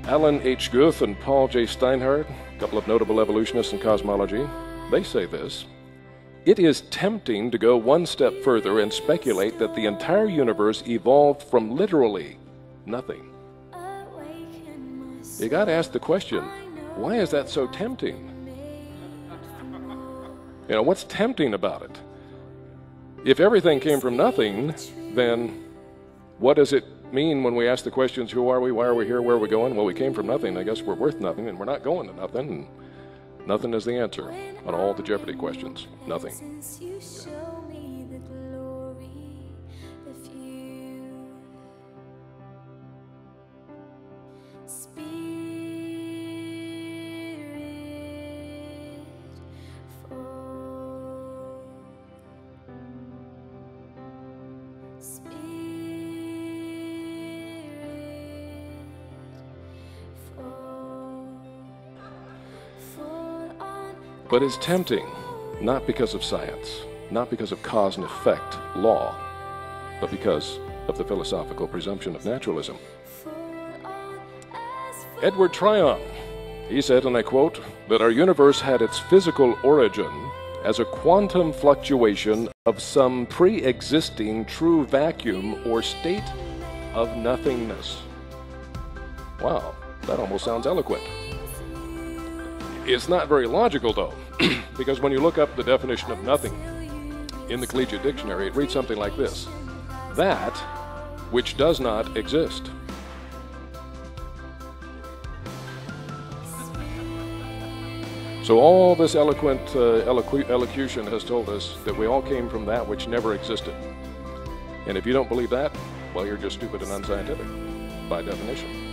Alan H. Guth and Paul J. Steinhardt, a couple of notable evolutionists in cosmology, they say this: it is tempting to go one step further and speculate that the entire universe evolved from literally nothing. You got to ask the question, why is that so tempting? You know, what's tempting about it? If everything came from nothing, then what does it mean when we ask the questions, who are we, why are we here, where are we going? Well, we came from nothing. I guess we're worth nothing, and we're not going to nothing. And nothing is the answer on all the Jeopardy questions. Nothing. But it's tempting, not because of science, not because of cause and effect, law, but because of the philosophical presumption of naturalism. Edward Tryon, he said, and I quote, that our universe had its physical origin as a quantum fluctuation of some pre-existing true vacuum or state of nothingness. Wow, that almost sounds eloquent. It's not very logical, though, because when you look up the definition of nothing in the Collegiate Dictionary, it reads something like this: that which does not exist. So all this eloquent elocution has told us that we all came from that which never existed. And if you don't believe that, well, you're just stupid and unscientific, by definition.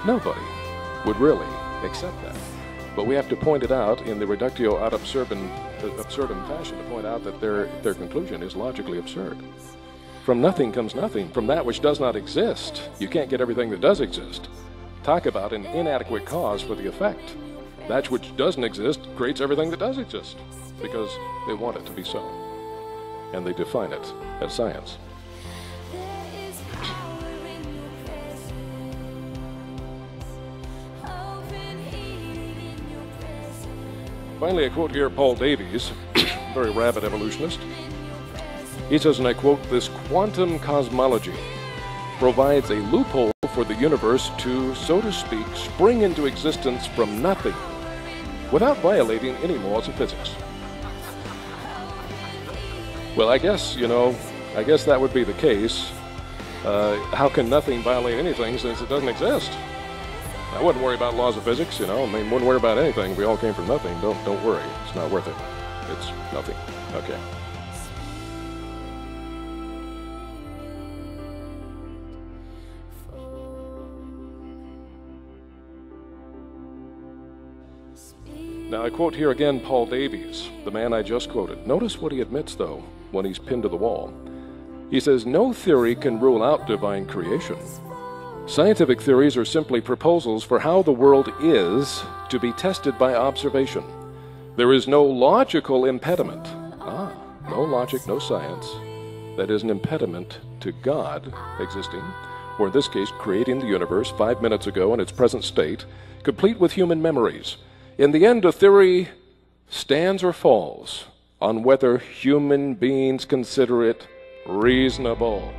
Nobody would really accept that. But we have to point it out in the reductio ad absurdum fashion to point out that their conclusion is logically absurd. From nothing comes nothing. From that which does not exist, you can't get everything that does exist. Talk about an inadequate cause for the effect. That which doesn't exist creates everything that does exist, because they want it to be so. And they define it as science. Finally, a quote here, Paul Davies, very rabid evolutionist. He says, and I quote, this quantum cosmology provides a loophole for the universe to, so to speak, spring into existence from nothing without violating any laws of physics. Well, I guess that would be the case. How can nothing violate anything since it doesn't exist? I wouldn't worry about laws of physics, wouldn't worry about anything. We all came from nothing. Don't worry. It's not worth it. It's nothing. Okay. Now I quote here again Paul Davies, the man I just quoted. Notice what he admits, though, when he's pinned to the wall. He says, no theory can rule out divine creation. Scientific theories are simply proposals for how the world is to be tested by observation. There is no logical impediment. No logic, no science. That is an impediment to God existing, or in this case, creating the universe 5 minutes ago in its present state, complete with human memories. In the end, a theory stands or falls on whether human beings consider it reasonable.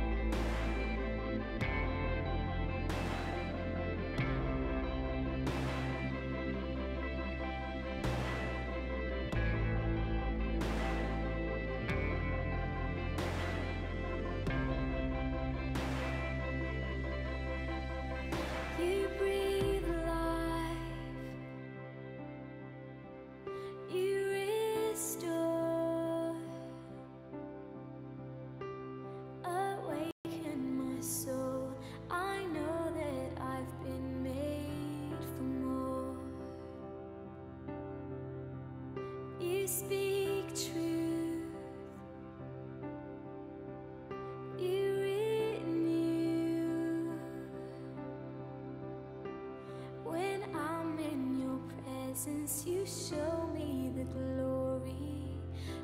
once you show me the glory,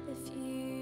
the future.